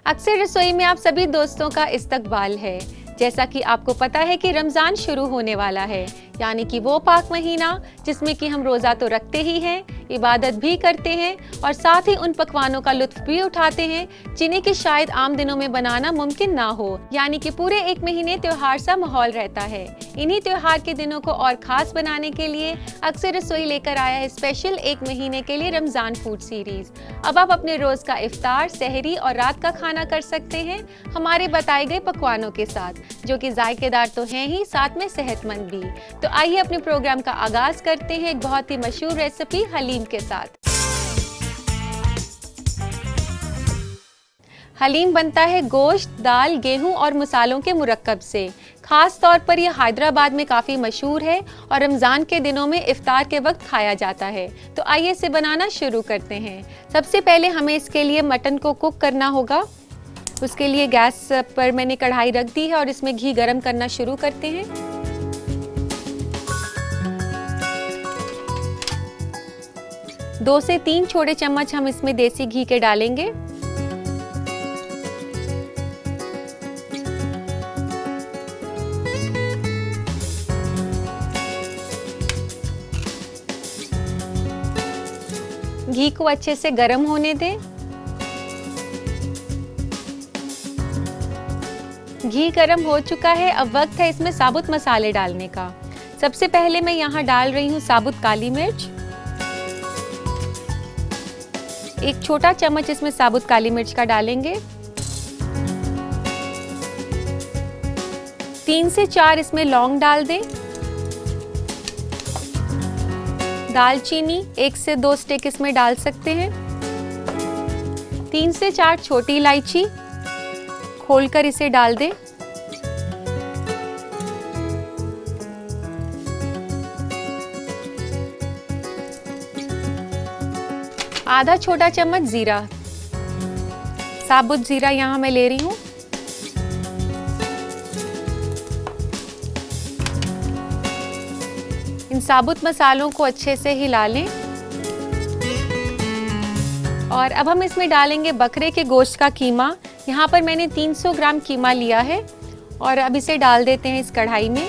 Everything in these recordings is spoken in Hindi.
अक्सर रसोई में आप सभी दोस्तों का इस्तकबाल है। जैसा कि आपको पता है कि रमज़ान शुरू होने वाला है, यानी कि वो पाक महीना जिसमें कि हम रोज़ा तो रखते ही हैं, इबादत भी करते हैं और साथ ही उन पकवानों का लुत्फ भी उठाते हैं जिन्हें कि शायद आम दिनों में बनाना मुमकिन ना हो। यानी कि पूरे एक महीने त्योहार सा माहौल रहता है। इन्हीं त्योहार के दिनों को और खास बनाने के लिए अक्सर रसोई लेकर आया है स्पेशल एक महीने के लिए रमज़ान फूड सीरीज। अब आप अपने रोज़ का इफ्तार, सहरी और रात का खाना कर सकते हैं हमारे बताए गए पकवानों के साथ, जो कि जायकेदार तो हैं ही, साथ में सेहतमंद भी। तो आइए अपने प्रोग्राम का आगाज करते हैं एक बहुत ही मशहूर रेसिपी हलीम के साथ। हलीम बनता है गोश्त, दाल, गेहूं और मसालों के मुरक्कब से। खास तौर पर यह हैदराबाद में काफ़ी मशहूर है और रमज़ान के दिनों में इफ्तार के वक्त खाया जाता है। तो आइए इसे बनाना शुरू करते हैं। सबसे पहले हमें इसके लिए मटन को कुक करना होगा। उसके लिए गैस पर मैंने कढ़ाई रख दी है और इसमें घी गरम करना शुरू करते हैं। दो से 3 छोटे चम्मच हम इसमें देसी घी के डालेंगे। घी को अच्छे से गरम होने दें। घी गरम हो चुका है। अब वक्त है इसमें साबुत मसाले डालने का। सबसे पहले मैं यहाँ डाल रही हूँ साबुत काली मिर्च। 1 छोटा चम्मच इसमें साबुत काली मिर्च का डालेंगे। 3 से 4 इसमें लौंग डाल दें। दालचीनी 1 से 2 स्टिक इसमें डाल सकते हैं। 3 से 4 छोटी इलायची खोलकर इसे डाल दें। आधा छोटा चम्मच जीरा, साबुत जीरा यहाँ मैं ले रही हूँ। इन साबुत मसालों को अच्छे से हिला लें और अब हम इसमें डालेंगे बकरे के गोश्त का कीमा। यहाँ पर मैंने 300 ग्राम कीमा लिया है और अब इसे डाल देते हैं इस कढ़ाई में।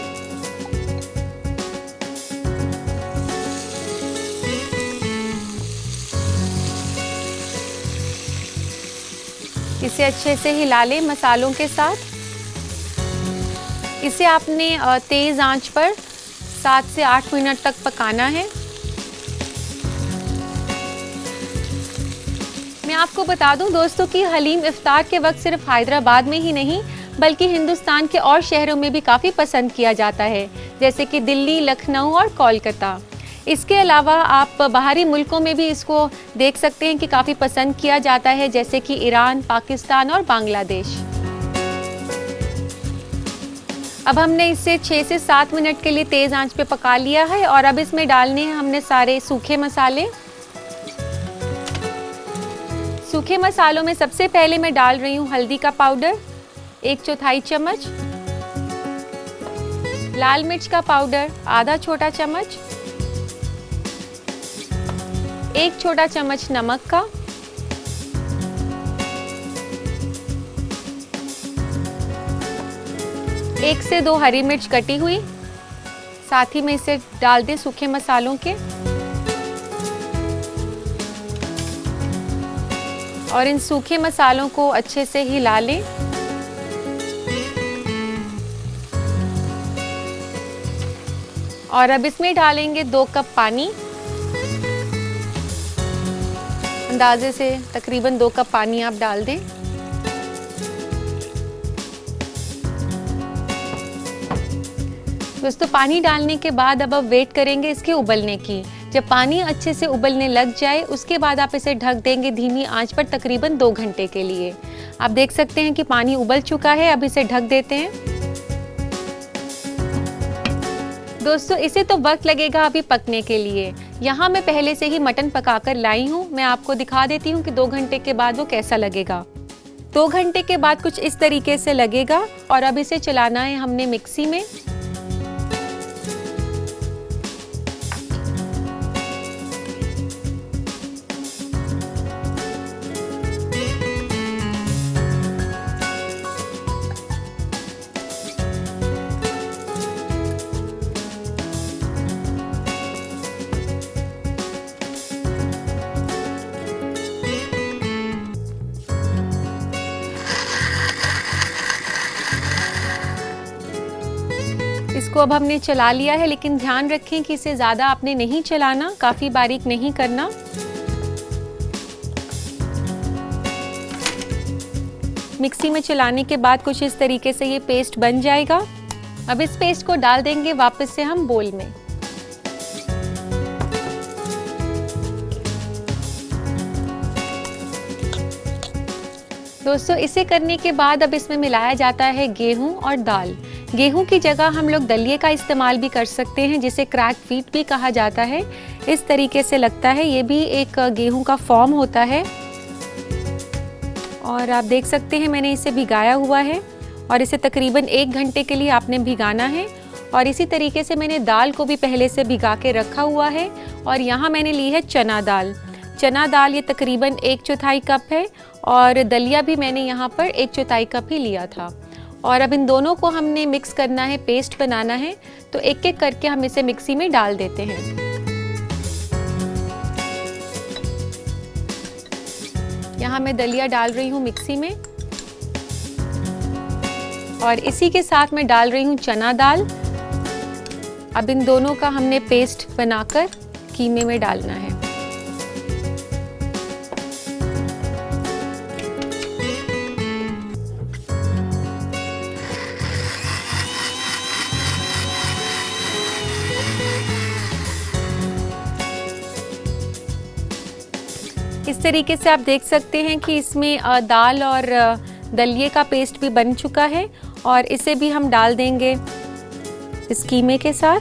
इसे अच्छे से हिला लें मसालों के साथ। इसे आपने तेज आंच पर 7 से 8 मिनट तक पकाना है। मैं आपको बता दूं दोस्तों कि हलीम इफ्तार के वक्त सिर्फ हैदराबाद में ही नहीं बल्कि हिंदुस्तान के और शहरों में भी काफ़ी पसंद किया जाता है, जैसे कि दिल्ली, लखनऊ और कोलकाता। इसके अलावा आप बाहरी मुल्कों में भी इसको देख सकते हैं कि काफ़ी पसंद किया जाता है, जैसे कि ईरान, पाकिस्तान और बांग्लादेश। अब हमने इसे 6 से 7 मिनट के लिए तेज़ आंच पे पका लिया है और अब इसमें डालने हैं हमने सारे सूखे मसाले। सूखे मसालों में सबसे पहले मैं डाल रही हूँ हल्दी का पाउडर 1/4 चम्मच, लाल मिर्च का पाउडर आधा छोटा चम्मच, 1 छोटा चम्मच नमक का, एक से 2 हरी मिर्च कटी हुई, साथ ही में इसे डाल दें सूखे मसालों के और इन सूखे मसालों को अच्छे से हिला लें। और अब इसमें डालेंगे 2 कप पानी। अंदाजे से तकरीबन 2 कप पानी आप डाल दें। दोस्तों पानी डालने के बाद अब वेट करेंगे इसके उबलने की। जब पानी अच्छे से उबलने लग जाए उसके बाद आप इसे ढक देंगे धीमी आंच पर तकरीबन 2 घंटे के लिए। आप देख सकते हैं कि पानी उबल चुका है। अब इसे ढक देते हैं। दोस्तों इसे तो वक्त लगेगा अभी पकने के लिए। यहाँ मैं पहले से ही मटन पकाकर लाई हूँ। मैं आपको दिखा देती हूँ कि 2 घंटे के बाद वो कैसा लगेगा। 2 घंटे के बाद कुछ इस तरीके से लगेगा और अब इसे चलाना है हमने मिक्सी में। इसको अब हमने चला लिया है, लेकिन ध्यान रखें कि इसे ज़्यादा आपने नहीं चलाना, काफ़ी बारीक नहीं करना। मिक्सी में चलाने के बाद कुछ इस तरीके से ये पेस्ट बन जाएगा। अब इस पेस्ट को डाल देंगे वापस से हम बोल में। दोस्तों, इसे करने के बाद अब इसमें मिलाया जाता है गेहूं और दाल। गेहूं की जगह हम लोग दलिये का इस्तेमाल भी कर सकते हैं, जिसे क्रैक व्हीट भी कहा जाता है। इस तरीके से लगता है, ये भी एक गेहूं का फॉर्म होता है। और आप देख सकते हैं मैंने इसे भिगाया हुआ है और इसे तकरीबन 1 घंटे के लिए आपने भिगाना है। और इसी तरीके से मैंने दाल को भी पहले से भिगा के रखा हुआ है। और यहाँ मैंने ली है चना दाल। चना दाल ये तकरीबन 1/4 कप है और दलिया भी मैंने यहाँ पर 1/4 कप ही लिया था। और अब इन दोनों को हमने मिक्स करना है, पेस्ट बनाना है। तो एक एक करके हम इसे मिक्सी में डाल देते हैं। यहाँ मैं दलिया डाल रही हूँ मिक्सी में और इसी के साथ मैं डाल रही हूँ चना दाल। अब इन दोनों का हमने पेस्ट बनाकर कीमे में डालना है। इस तरीके से आप देख सकते हैं कि इसमें दाल और दलिये का पेस्ट भी बन चुका है और इसे भी हम डाल देंगे इस कीमे के साथ।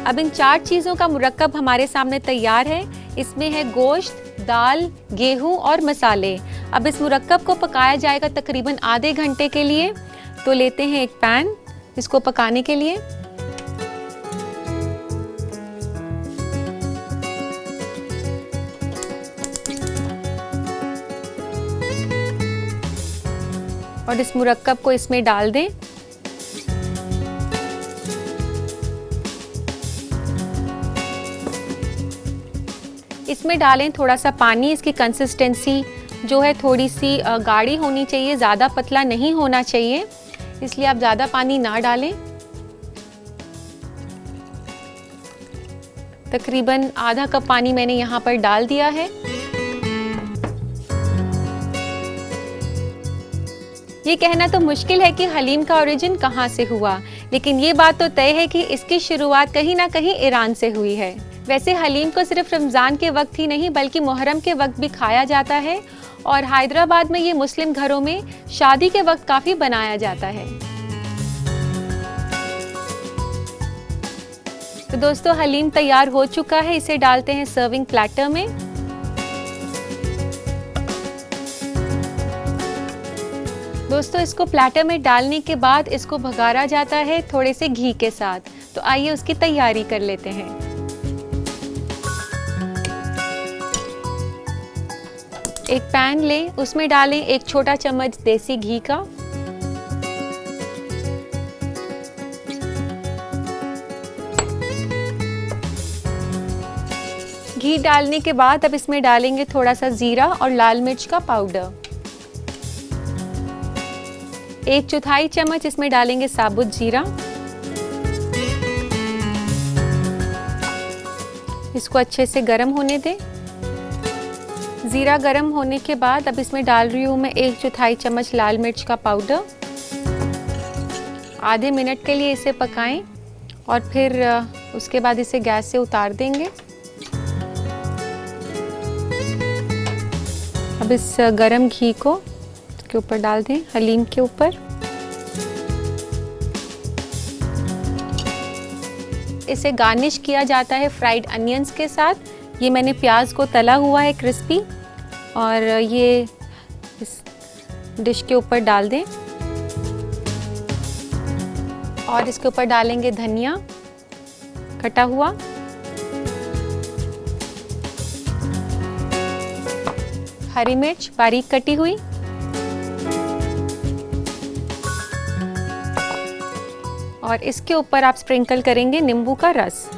अब इन 4 चीज़ों का मुरक्कब हमारे सामने तैयार है। इसमें है गोश्त, दाल, गेहूं और मसाले। अब इस मुरक्कब को पकाया जाएगा तकरीबन आधे घंटे के लिए। तो लेते हैं एक पैन इसको पकाने के लिए। और इस मुरक्कब को इसमें डाल दें। इसमें डालें थोड़ा सा पानी। इसकी कंसिस्टेंसी जो है थोड़ी सी गाढ़ी होनी चाहिए, ज़्यादा पतला नहीं होना चाहिए, इसलिए आप ज़्यादा पानी ना डालें। तकरीबन आधा कप पानी मैंने यहाँ पर डाल दिया है। ये कहना तो मुश्किल है कि हलीम का ओरिजिन कहाँ से हुआ, लेकिन ये बात तो तय है कि इसकी शुरुआत कहीं ना कहीं ईरान से हुई है। वैसे हलीम को सिर्फ रमज़ान के वक्त ही नहीं बल्कि मुहर्रम के वक्त भी खाया जाता है और हैदराबाद में ये मुस्लिम घरों में शादी के वक्त काफ़ी बनाया जाता है। तो दोस्तों, हलीम तैयार हो चुका है। इसे डालते हैं सर्विंग प्लेटर में। दोस्तों, इसको प्लेटर में डालने के बाद इसको भगारा जाता है थोड़े से घी के साथ। तो आइए उसकी तैयारी कर लेते हैं। एक पैन लें, उसमें डालें 1 छोटा चम्मच देसी घी का। घी डालने के बाद अब इसमें डालेंगे थोड़ा सा जीरा और लाल मिर्च का पाउडर। 1/4 चम्मच इसमें डालेंगे साबुत जीरा। इसको अच्छे से गरम होने दें। जीरा गरम होने के बाद अब इसमें डाल रही हूँ मैं 1/4 चम्मच लाल मिर्च का पाउडर। आधे मिनट के लिए इसे पकाएं और फिर उसके बाद इसे गैस से उतार देंगे। अब इस गरम घी को के ऊपर डाल दें, हलीम के ऊपर। इसे गार्निश किया जाता है फ्राइड अनियंस के साथ। ये मैंने प्याज को तला हुआ है क्रिस्पी, और ये इस डिश के ऊपर डाल दें और इसके ऊपर डालेंगे धनिया कटा हुआ, हरी मिर्च बारीक कटी हुई, और इसके ऊपर आप स्प्रिंकल करेंगे नींबू का रस।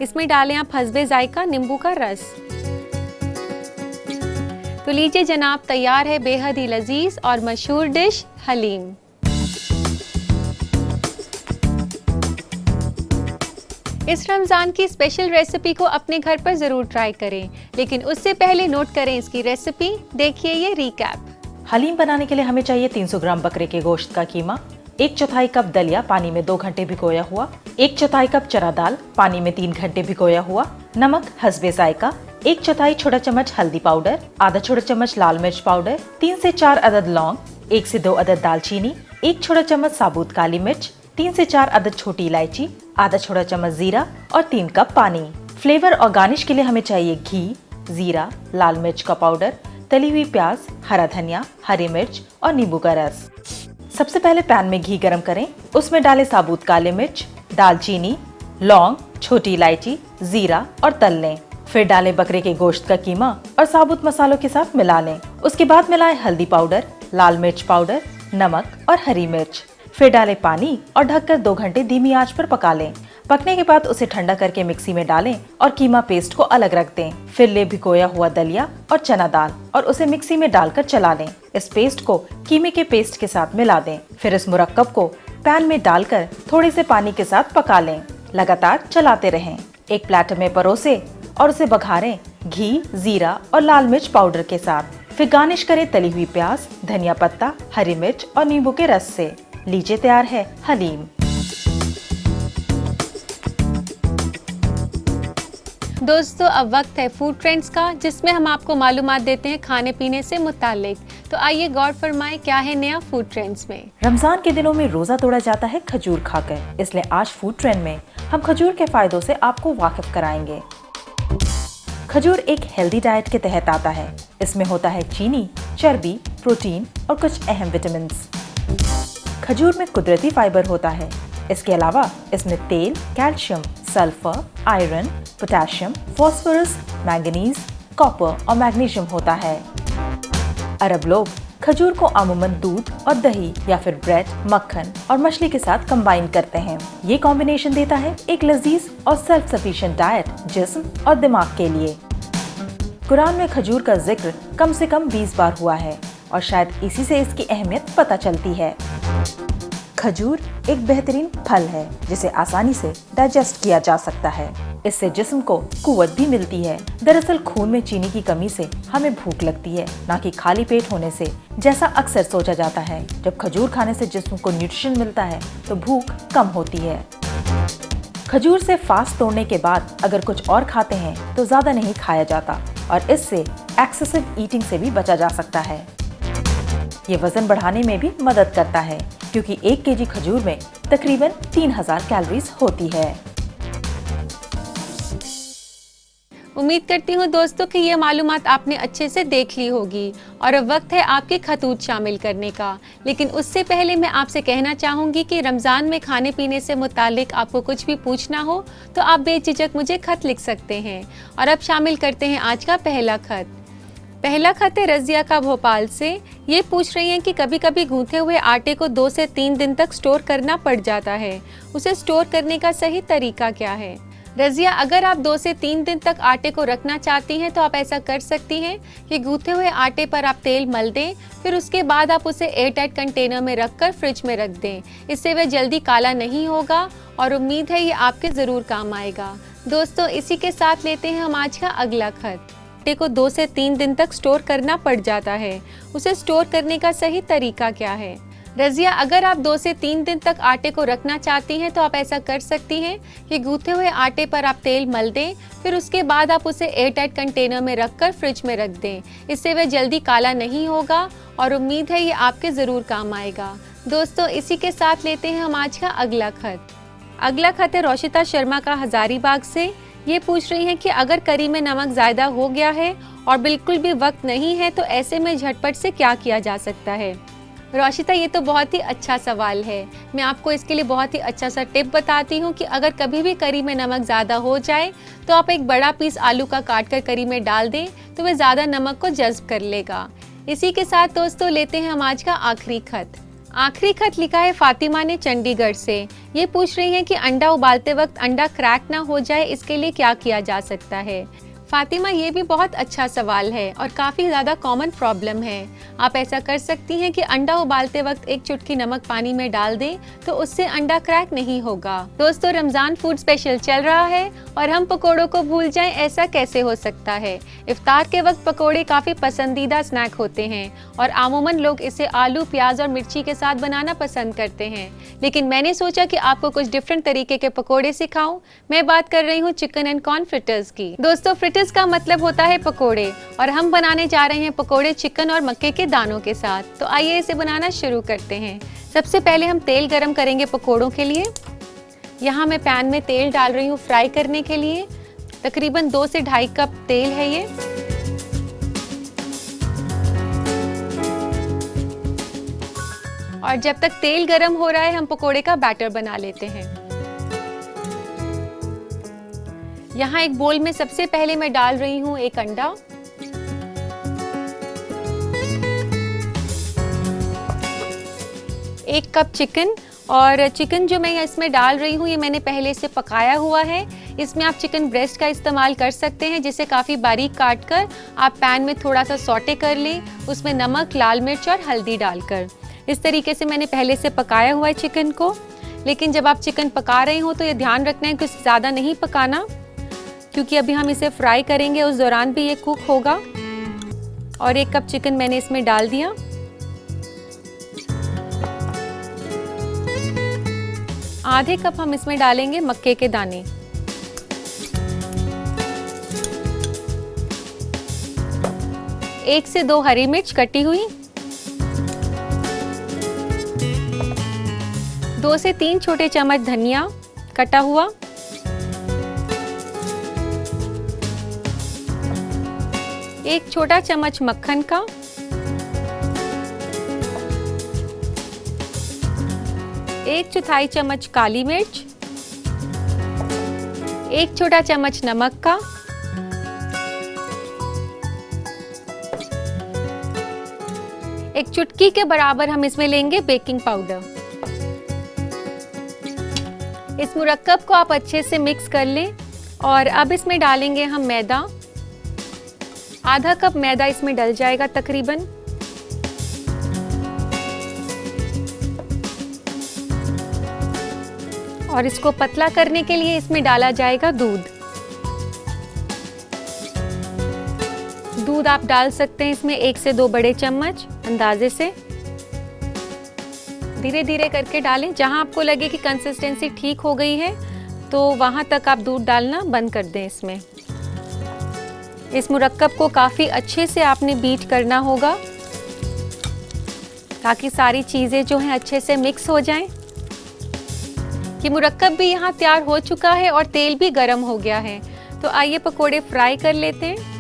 इसमें डालें आप हस्बे जायका नींबू का रस। तो लीजिए जनाब, तैयार है बेहद ही लजीज और मशहूर डिश हलीम। इस रमज़ान की स्पेशल रेसिपी को अपने घर पर ज़रूर ट्राई करें, लेकिन उससे पहले नोट करें इसकी रेसिपी। देखिए ये रिकैप। हलीम बनाने के लिए हमें चाहिए 300 ग्राम बकरे के गोश्त का कीमा, 1/4 कप दलिया पानी में 2 घंटे भिगोया हुआ, 1/4 कप चना दाल पानी में 3 घंटे भिगोया हुआ, नमक हस्बे जायका, 1/4 छोटा चम्मच हल्दी पाउडर, आधा छोटा चम्मच लाल मिर्च पाउडर, 3 से 4 अदद लौंग, 1 से 2 अदद दालचीनी, 1 छोटा चम्मच साबुत काली मिर्च, 3 से 4 अदद छोटी इलायची, आधा छोटा चम्मच जीरा और 3 कप पानी। फ्लेवर और गार्निश के लिए हमें चाहिए घी, जीरा, लाल मिर्च का पाउडर, तली हुई प्याज, हरा धनिया, हरी मिर्च और नींबू का रस। सबसे पहले पैन में घी गरम करें, उसमें डालें साबुत काले मिर्च, दालचीनी, लौंग, छोटी इलायची, जीरा और तल लें। फिर डालें बकरे के गोश्त का कीमा और साबुत मसालों के साथ मिला लें। उसके बाद मिलाएं हल्दी पाउडर, लाल मिर्च पाउडर, नमक और हरी मिर्च। फिर डालें पानी और ढककर 2 घंटे धीमी आंच पर पका लें। पकने के बाद उसे ठंडा करके मिक्सी में डालें और कीमा पेस्ट को अलग रख दें। फिर ले भिगोया हुआ दलिया और चना दाल और उसे मिक्सी में डालकर चला लें। इस पेस्ट को कीमे के पेस्ट के साथ मिला दें। फिर इस मुरक्कब को पैन में डालकर थोड़े से पानी के साथ पका लें। लगातार चलाते रहें। एक प्लेटर में परोसे और उसे बघारें घी, जीरा और लाल मिर्च पाउडर के साथ। फिर गार्निश करें तली हुई प्याज, धनिया पत्ता, हरी मिर्च और नींबू के रस से। लीजिए तैयार है हलीम। दोस्तों, अब वक्त है फूड ट्रेंड्स का, जिसमें हम आपको मालूमात देते हैं खाने पीने से मुतालिक। तो आइए गौर फरमाएं क्या है नया फूड ट्रेंड्स में। रमजान के दिनों में रोजा तोड़ा जाता है खजूर खाकर, इसलिए आज फूड ट्रेंड में हम खजूर के फायदों से आपको वाकिफ कराएंगे। खजूर एक हेल्दी डाइट के तहत आता है। इसमें होता है चीनी, चर्बी, प्रोटीन और कुछ अहम विटामिन। खजूर में कुदरती फाइबर होता है। इसके अलावा इसमें तेल, calcium, sulphur, iron, potassium, phosphorus, manganese, copper और मैग्नीशियम होता है। अरब लोग खजूर को अमूमन दूध और दही या फिर ब्रेड, मक्खन और मछली के साथ कंबाइन करते हैं। ये कॉम्बिनेशन देता है एक लजीज और सेल्फ सफिशिएंट डाइट जिस्म और दिमाग के लिए। कुरान में खजूर का जिक्र कम से कम 20 बार हुआ है और शायद इसी से इसकी अहमियत पता चलती है। खजूर एक बेहतरीन फल है जिसे आसानी से डाइजेस्ट किया जा सकता है। इससे जिस्म को कुव्वत भी मिलती है। दरअसल खून में चीनी की कमी से हमें भूख लगती है, ना कि खाली पेट होने से, जैसा अक्सर सोचा जाता है। जब खजूर खाने से जिस्म को न्यूट्रिशन मिलता है तो भूख कम होती है। खजूर से फास्ट तोड़ने के बाद अगर कुछ और खाते हैं तो ज्यादा नहीं खाया जाता और इससे एक्सेसिव ईटिंग से भी बचा जा सकता है। ये वजन बढ़ाने में भी मदद करता है क्योंकि 1 केजी खजूर में तकरीबन 3000 कैलोरीज होती है। उम्मीद करती हूँ दोस्तों कि ये मालूमात आपने अच्छे से देख ली होगी और अब वक्त है आपके खतूत शामिल करने का। लेकिन उससे पहले मैं आपसे कहना चाहूँगी कि रमज़ान में खाने पीने से मुतालिक आपको कुछ भी पूछना हो तो आप बेझिझक मुझे खत लिख सकते हैं। और अब शामिल करते हैं आज का पहला खत। पहला खत है रजिया का भोपाल से। ये पूछ रही हैं कि कभी कभी गूंथे हुए आटे को 2 से 3 दिन तक स्टोर करना पड़ जाता है। उसे स्टोर करने का सही तरीका क्या है? रजिया, अगर आप 2 से 3 दिन तक आटे को रखना चाहती हैं तो आप ऐसा कर सकती हैं कि गूंथे हुए आटे पर आप तेल मल दें, फिर उसके बाद आप उसे एयरटाइट कंटेनर में रखकर फ्रिज में रख दें। इससे वह जल्दी काला नहीं होगा और उम्मीद है ये आपके ज़रूर काम आएगा। दोस्तों, इसी के साथ लेते हैं हम आज का अगला खत। आटे को 2 से 3 दिन तक स्टोर करना पड़ जाता है। उसे स्टोर करने का सही तरीका क्या है? रजिया, अगर आप 2 से 3 दिन तक आटे को रखना चाहती हैं तो आप ऐसा कर सकती हैं कि गूंथे हुए आटे पर आप तेल मल दें, फिर उसके बाद आप उसे एयरटाइट कंटेनर में रखकर फ्रिज में रख दें। इससे वह जल्दी काला नहीं होगा और उम्मीद है ये आपके ज़रूर काम आएगा। दोस्तों, इसी के साथ लेते हैं हम आज का अगला खत। अगला खत है रोशिता शर्मा का हजारीबाग से। ये पूछ रही हैं कि अगर करी में नमक ज़्यादा हो गया है और बिल्कुल भी वक्त नहीं है तो ऐसे में झटपट से क्या किया जा सकता है? रोशिता, ये तो बहुत ही अच्छा सवाल है। मैं आपको इसके लिए बहुत ही अच्छा सा टिप बताती हूँ कि अगर कभी भी करी में नमक ज़्यादा हो जाए तो आप एक बड़ा पीस आलू का काट कर करी में डाल दें तो वह ज़्यादा नमक को जज्ब कर लेगा। इसी के साथ दोस्तों लेते हैं हम आज का आखिरी खत। आखिरी खत लिखा है फातिमा ने चंडीगढ़ से। ये पूछ रही हैं कि अंडा उबालते वक्त अंडा क्रैक ना हो जाए, इसके लिए क्या किया जा सकता है। फातिमा, ये भी बहुत अच्छा सवाल है और काफ़ी ज़्यादा कॉमन प्रॉब्लम है। आप ऐसा कर सकती हैं कि अंडा उबालते वक्त एक चुटकी नमक पानी में डाल दें, तो उससे अंडा क्रैक नहीं होगा। दोस्तों, रमज़ान फूड स्पेशल चल रहा है और हम पकोड़ों को भूल जाएं, ऐसा कैसे हो सकता है। इफ्तार के वक्त पकोड़े काफ़ी पसंदीदा स्नैक होते हैं और आमूमन लोग इसे आलू, प्याज और मिर्ची के साथ बनाना पसंद करते हैं, लेकिन मैंने सोचा कि आपको कुछ डिफरेंट तरीके के पकोड़े सिखाऊं। मैं बात कर रही हूँ चिकन एंड कॉर्न फ्रिटर्स की। दोस्तों, फ्रिटर्स का मतलब होता है पकोड़े और हम बनाने जा रहे हैं पकोड़े चिकन और मक्के के दानों के साथ। तो आइए इसे बनाना शुरू करते हैं। सबसे पहले हम तेल गरम करेंगे पकोड़ों के लिए। यहाँ मैं पैन में तेल डाल रही हूँ फ्राई करने के लिए। तकरीबन 2 से 2.5 कप तेल है ये। और जब तक तेल गरम हो रहा है, हम पकोड़े का बैटर बना लेते हैं। यहाँ एक बोल में सबसे पहले मैं डाल रही हूँ एक अंडा, एक कप चिकन। और चिकन जो मैं इसमें डाल रही हूँ, ये मैंने पहले से पकाया हुआ है। इसमें आप चिकन ब्रेस्ट का इस्तेमाल कर सकते हैं, जिसे काफ़ी बारीक काट कर आप पैन में थोड़ा सा सौटे कर लें, उसमें नमक, लाल मिर्च और हल्दी डालकर। इस तरीके से मैंने पहले से पकाया हुआ है चिकन को। लेकिन जब आप चिकन पका रहे हो तो ये ध्यान रखना है कि ज़्यादा नहीं पकाना, क्योंकि अभी हम इसे फ्राई करेंगे, उस दौरान भी ये कुक होगा। और 1 कप चिकन मैंने इसमें डाल दिया। आधे कप हम इसमें डालेंगे मक्के के दाने। एक से 2 हरी मिर्च कटी हुई, 2 से 3 छोटे चम्मच धनिया कटा हुआ, 1 छोटा चम्मच मक्खन का, 1/4 चम्मच काली मिर्च, 1 छोटा चम्मच नमक का, 1 चुटकी के बराबर हम इसमें लेंगे बेकिंग पाउडर। इस मुरक्कब को आप अच्छे से मिक्स कर लें। और अब इसमें डालेंगे हम मैदा। आधा कप मैदा इसमें डल जाएगा तकरीबन। और इसको पतला करने के लिए इसमें डाला जाएगा दूध। दूध आप डाल सकते हैं इसमें 1 से 2 बड़े चम्मच अंदाजे से। धीरे धीरे करके डालें। जहां आपको लगे कि कंसिस्टेंसी ठीक हो गई है, तो वहां तक आप दूध डालना बंद कर दें। इसमें इस मुरक्कब को काफ़ी अच्छे से आपने बीट करना होगा, ताकि सारी चीज़ें जो हैं अच्छे से मिक्स हो जाएं। ये मुरक्कब भी यहाँ तैयार हो चुका है और तेल भी गर्म हो गया है। तो आइए पकोड़े फ्राई कर लेते हैं।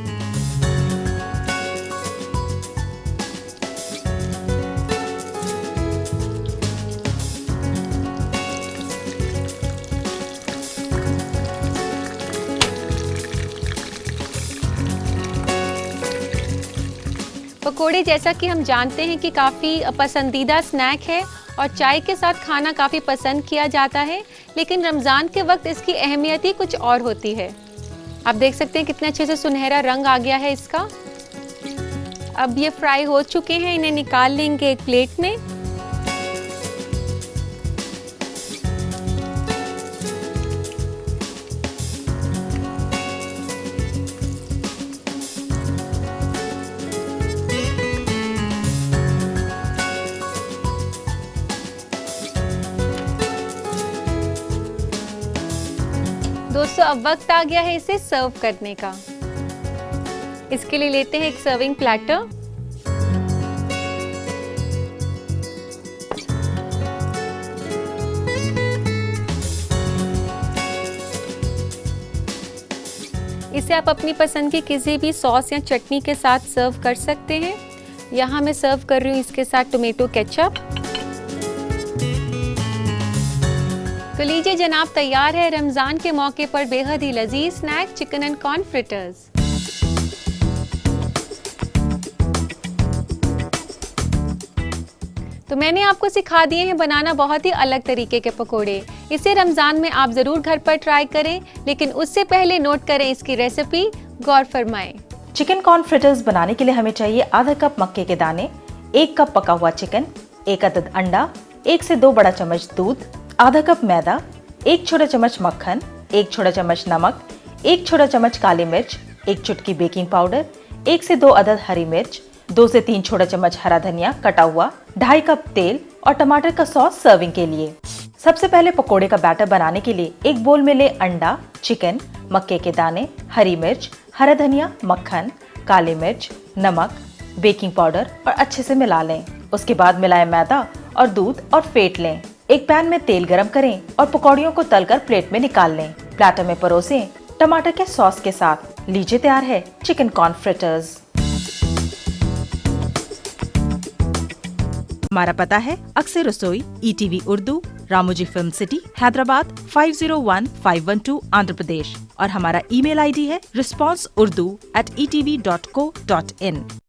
पकोड़े, जैसा कि हम जानते हैं कि काफ़ी पसंदीदा स्नैक है और चाय के साथ खाना काफ़ी पसंद किया जाता है, लेकिन रमज़ान के वक्त इसकी अहमियत ही कुछ और होती है। आप देख सकते हैं कितने अच्छे से सुनहरा रंग आ गया है इसका। अब ये फ्राई हो चुके हैं, इन्हें निकाल लेंगे एक प्लेट में। दोस्तों, अब वक्त आ गया है इसे सर्व करने का। इसके लिए लेते हैं एक सर्विंग प्लेटर। इसे आप अपनी पसंद की किसी भी सॉस या चटनी के साथ सर्व कर सकते हैं। यहाँ मैं सर्व कर रही हूँ इसके साथ टोमेटो केचप। तो लीजिए जनाब, तैयार है रमज़ान के मौके पर बेहद ही लजीज snack chicken and corn fritters. तो मैंने आपको सिखा दिए हैं बनाना बहुत ही अलग तरीके के पकोड़े। इसे रमज़ान में आप ज़रूर घर पर ट्राई करें, लेकिन उससे पहले नोट करें इसकी रेसिपी, गौर फरमाएं। चिकन कॉर्न फ्रिटर्स बनाने के लिए हमें चाहिए आधा कप मक्के के दाने, 1 कप पका हुआ चिकन, 1 अदद अंडा, 1 से 2 बड़ा चम्मच दूध, आधा कप मैदा, 1 छोटा चम्मच मक्खन, 1 छोटा चम्मच नमक, 1 छोटा चम्मच काली मिर्च, 1 चुटकी बेकिंग पाउडर, 1 से 2 अदद हरी मिर्च, 2 से 3 छोटा चम्मच हरा धनिया कटा हुआ, 2.5 कप तेल और टमाटर का सॉस सर्विंग के लिए। सबसे पहले पकोड़े का बैटर बनाने के लिए एक बोल में ले अंडा, चिकन, मक्के के दाने, हरी मिर्च, हरा धनिया, मक्खन, काली मिर्च, नमक, बेकिंग पाउडर और अच्छे से मिला लें। उसके बाद मिलाएं मैदा और दूध और फेंट लें। एक पैन में तेल गरम करें और पकौड़ियों को तलकर प्लेट में निकाल लें। प्लेटर में परोसें टमाटर के सॉस के साथ। लीजिए तैयार है चिकन कॉर्न फ्रिटर्स। हमारा पता है अक्सर रसोई, ETV Urdu, Ramoji Film City, Hyderabad 501512, Andhra Pradesh. और हमारा ईमेल ID है responseurdu@etv.co.in।